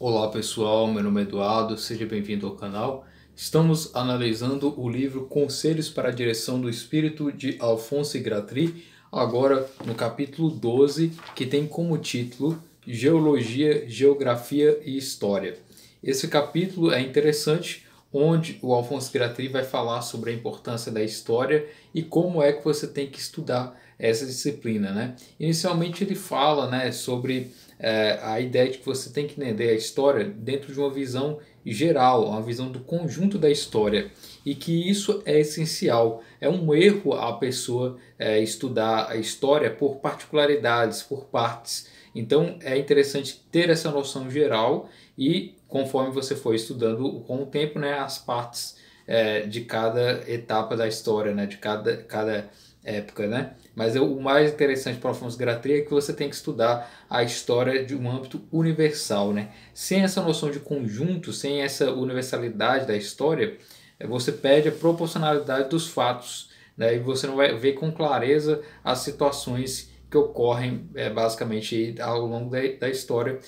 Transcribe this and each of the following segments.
Olá pessoal, meu nome é Eduardo, seja bem-vindo ao canal. Estamos analisando o livro Conselhos para a Direção do Espírito de Alphonse Guthrie, agora no capítulo 12, que tem como título Geologia, Geografia e História. Esse capítulo é interessante, onde o Alphonse Guthrie vai falar sobre a importância da história e como é que você tem que estudar essa disciplina, né? Inicialmente ele fala, né, sobre a ideia de que você tem que entender a história dentro de uma visão geral, uma visão do conjunto da história, e que isso é essencial. É um erro a pessoa estudar a história por particularidades, por partes. Então é interessante ter essa noção geral e conforme você for estudando com o tempo, né, as partes de cada etapa da história, né, de cada época, né? Mas o mais interessante para o Alphonse Guthrie é que você tem que estudar a história de um âmbito universal, né? Sem essa noção de conjunto, sem essa universalidade da história, você perde a proporcionalidade dos fatos, né? E você não vai ver com clareza as situações que ocorrem basicamente ao longo da história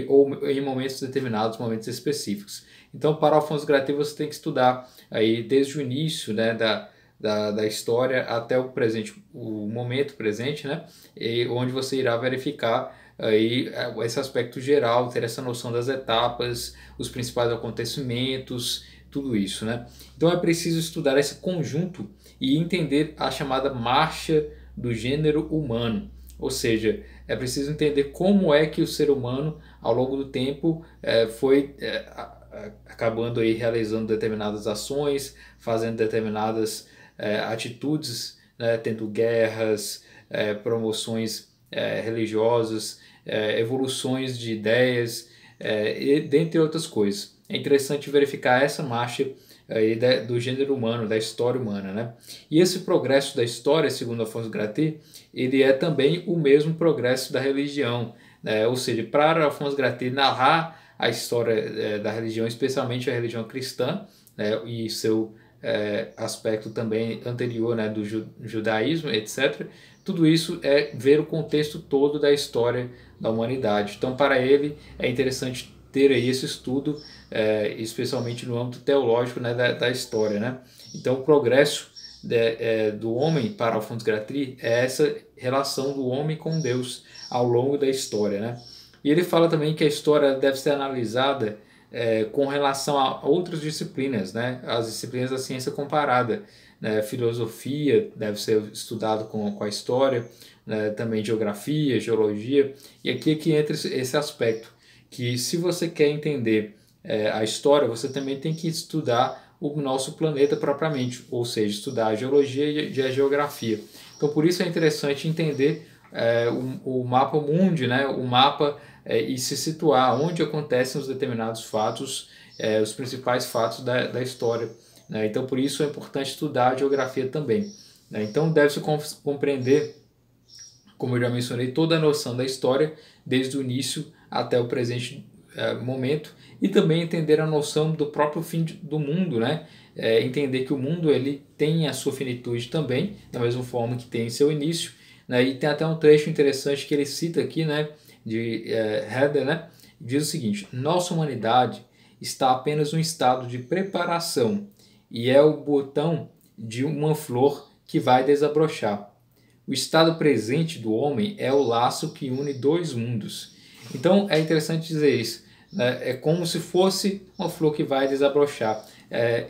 ou em momentos determinados, momentos específicos. Então, para Alphonse Guthrie, você tem que estudar aí desde o início, né, da história até o presente, o momento presente, né? E onde você irá verificar aí esse aspecto geral, ter essa noção das etapas, os principais acontecimentos, tudo isso, né? Então é preciso estudar esse conjunto e entender a chamada marcha do gênero humano, ou seja, é preciso entender como é que o ser humano ao longo do tempo foi acabando aí realizando determinadas ações, fazendo determinadas atitudes, né, tendo guerras, promoções religiosas, evoluções de ideias, e dentre outras coisas. É interessante verificar essa marcha aí do gênero humano, da história humana, né? E esse progresso da história, segundo Alphonse Guthrie, ele é também o mesmo progresso da religião, né? Ou seja, para Alphonse Guthrie narrar a história da religião, especialmente a religião cristã, né, e seu aspecto também anterior, né, do judaísmo, etc. Tudo isso é ver o contexto todo da história da humanidade. Então, para ele, é interessante ter aí esse estudo, especialmente no âmbito teológico, né, da história, né? Então, o progresso do homem para Alphonse Guthrie é essa relação do homem com Deus ao longo da história, né? E ele fala também que a história deve ser analisada com relação a outras disciplinas, né? As disciplinas da ciência comparada, né? Filosofia deve ser estudado com a história, né? Também geografia, geologia, e aqui é que entra esse aspecto, que se você quer entender a história, você também tem que estudar o nosso planeta propriamente, ou seja, estudar a geologia e a geografia. Então, por isso é interessante entender o mapa mundi, né? O mapa e se situar onde acontecem os determinados fatos, os principais fatos da história, né? Então, por isso é importante estudar a geografia também, né? Então, deve-se compreender, como eu já mencionei, toda a noção da história, desde o início até o presente momento, e também entender a noção do próprio fim do mundo, né? Entender que o mundo ele tem a sua finitude também, da mesma forma que tem seu início, né? E tem até um trecho interessante que ele cita aqui, né, de Herder, né? Diz o seguinte: nossa humanidade está apenas em um estado de preparação e é o botão de uma flor que vai desabrochar. O estado presente do homem é o laço que une dois mundos. Então é interessante dizer isso, né? É como se fosse uma flor que vai desabrochar.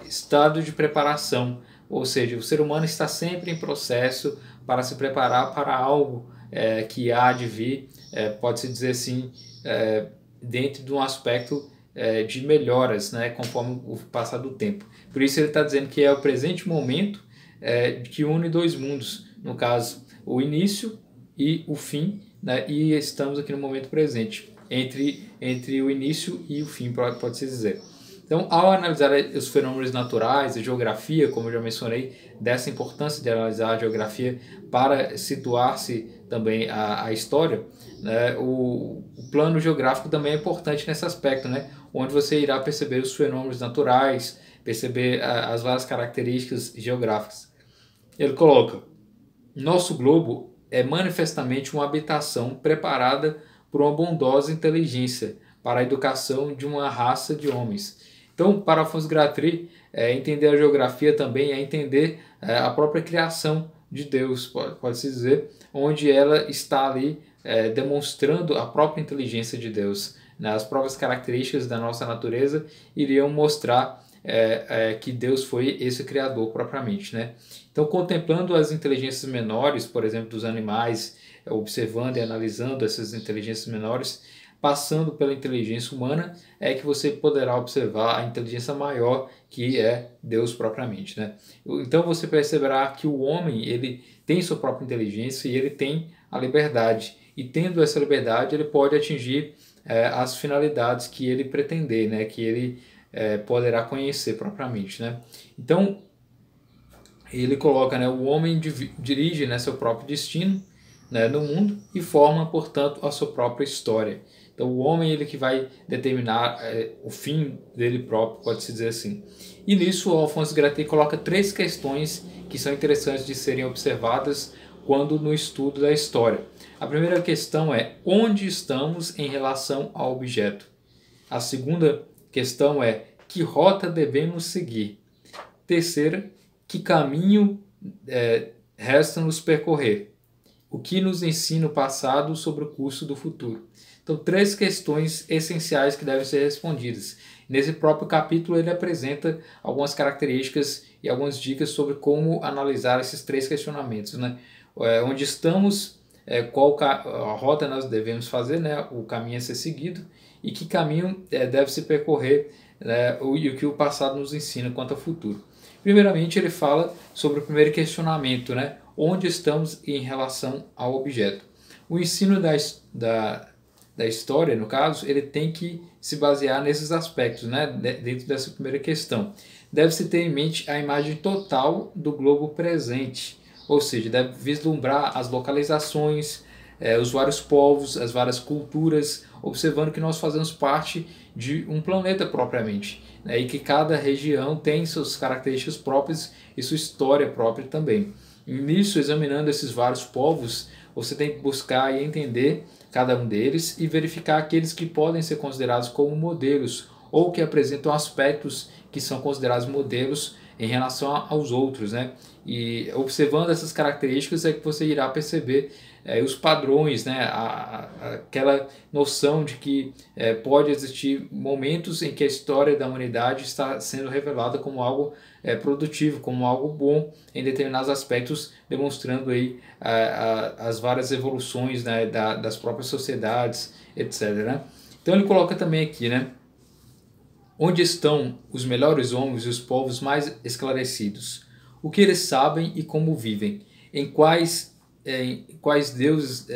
Estado de preparação, ou seja, o ser humano está sempre em processo para se preparar para algo que há de vir, pode-se dizer assim, dentro de um aspecto de melhoras, né, conforme o passar do tempo. Por isso ele está dizendo que é o presente momento que une dois mundos, no caso, o início e o fim, né, e estamos aqui no momento presente, entre o início e o fim, pode-se dizer. Então, ao analisar os fenômenos naturais, a geografia, como eu já mencionei, dessa importância de analisar a geografia para situar-se também a história, né, o plano geográfico também é importante nesse aspecto, né, onde você irá perceber os fenômenos naturais, perceber as várias características geográficas. Ele coloca: nosso globo é manifestamente uma habitação preparada por uma bondosa inteligência, para a educação de uma raça de homens. Então, para Alphonse Gratry, entender a geografia também é entender a própria criação de Deus, pode-se dizer, onde ela está ali demonstrando a própria inteligência de Deus. Né? As próprias características da nossa natureza iriam mostrar que Deus foi esse criador propriamente. Né? Então, contemplando as inteligências menores, por exemplo, dos animais, observando e analisando essas inteligências menores, passando pela inteligência humana, é que você poderá observar a inteligência maior, que é Deus propriamente. Né? Então você perceberá que o homem ele tem sua própria inteligência e ele tem a liberdade. E tendo essa liberdade, ele pode atingir as finalidades que ele pretender, né? Que ele poderá conhecer propriamente. Né? Então, ele coloca, né, o homem dirige, né, seu próprio destino, né, no mundo e forma, portanto, a sua própria história. Então, o homem ele que vai determinar o fim dele próprio, pode-se dizer assim. E nisso, o Alphonse Gratry coloca 3 questões que são interessantes de serem observadas quando no estudo da história. A primeira questão é: onde estamos em relação ao objeto? A segunda questão é: que rota devemos seguir? Terceira: que caminho resta-nos percorrer? O que nos ensina o passado sobre o curso do futuro? Então, 3 questões essenciais que devem ser respondidas. Nesse próprio capítulo, ele apresenta algumas características e algumas dicas sobre como analisar esses 3 questionamentos. Né? Onde estamos, qual a rota nós devemos fazer, né? O caminho a ser seguido, e que caminho deve se percorrer, né? E o que o passado nos ensina quanto ao futuro. Primeiramente, ele fala sobre o primeiro questionamento, né? Onde estamos em relação ao objeto. O ensino da história, no caso, ele tem que se basear nesses aspectos, né? Dentro dessa primeira questão. Deve-se ter em mente a imagem total do globo presente, ou seja, deve vislumbrar as localizações, os vários povos, as várias culturas, observando que nós fazemos parte de um planeta propriamente, né? E que cada região tem suas características próprias e sua história própria também. E nisso, examinando esses vários povos, você tem que buscar e entender cada um deles e verificar aqueles que podem ser considerados como modelos ou que apresentam aspectos que são considerados modelos em relação aos outros, né? E observando essas características é que você irá perceber os padrões, né? Aquela noção de que pode existir momentos em que a história da humanidade está sendo revelada como algo produtivo, como algo bom em determinados aspectos, demonstrando aí as várias evoluções, né, das próprias sociedades, etc. Né? Então ele coloca também aqui, né? Onde estão os melhores homens e os povos mais esclarecidos? O que eles sabem e como vivem? Em quais deuses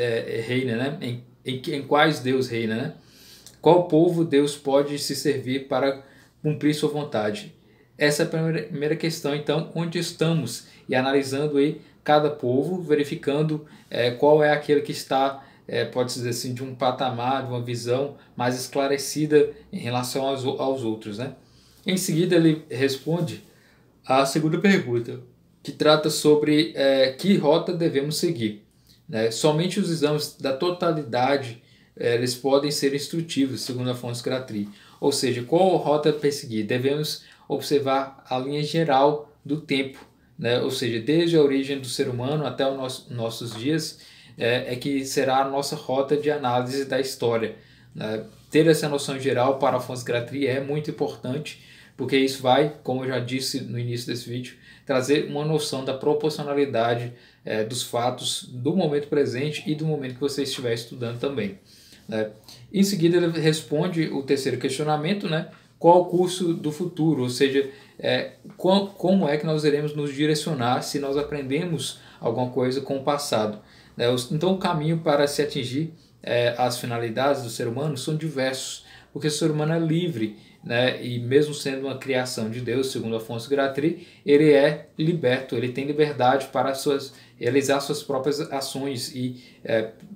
reina, né? Em quais Deus reina, né? Qual povo Deus pode se servir para cumprir sua vontade? Essa é a primeira questão. Então, onde estamos? E analisando aí cada povo, verificando qual é aquele que está, pode-se dizer assim, de um patamar, de uma visão mais esclarecida em relação aos outros. Né? Em seguida, ele responde a segunda pergunta, que trata sobre que rota devemos seguir. Né? Somente os exames da totalidade eles podem ser instrutivos, segundo Alphonse Gratry. Ou seja, qual rota perseguir? Devemos observar a linha geral do tempo, né? Ou seja, desde a origem do ser humano até os nossos dias, que será a nossa rota de análise da história. Né? Ter essa noção geral para Alphonse Gratry é muito importante, porque isso vai, como eu já disse no início desse vídeo, trazer uma noção da proporcionalidade dos fatos do momento presente e do momento que você estiver estudando também. Né? Em seguida, ele responde o terceiro questionamento, né? Qual o curso do futuro, ou seja, como é que nós iremos nos direcionar se nós aprendemos alguma coisa com o passado. Né? Então, o caminho para se atingir as finalidades do ser humano são diversos, porque o ser humano é livre, né? E mesmo sendo uma criação de Deus, segundo Alphonse Gratry, ele é liberto, ele tem liberdade para realizar suas próprias ações e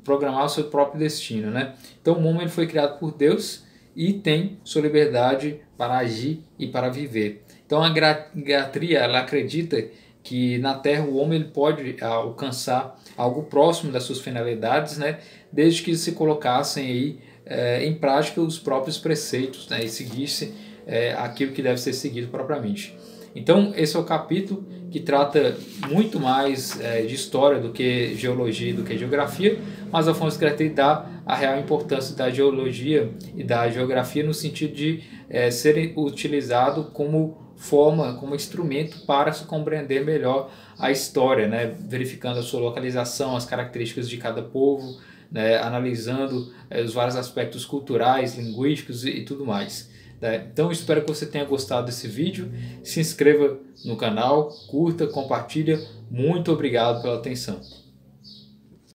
programar o seu próprio destino. Né? Então, o homem foi criado por Deus e tem sua liberdade para agir e para viver. Então a Gratry ela acredita que na Terra o homem ele pode alcançar algo próximo das suas finalidades, né, desde que se colocassem aí em prática os próprios preceitos, né, e seguisse aquilo que deve ser seguido propriamente. Então esse é o capítulo que trata muito mais de história do que geologia e do que geografia, mas Alphonse de Gratry dá a real importância da geologia e da geografia no sentido de serem utilizado como forma, como instrumento para se compreender melhor a história, né? Verificando a sua localização, as características de cada povo, né? Analisando os vários aspectos culturais, linguísticos e tudo mais. Então espero que você tenha gostado desse vídeo, se inscreva no canal, curta, compartilha, muito obrigado pela atenção.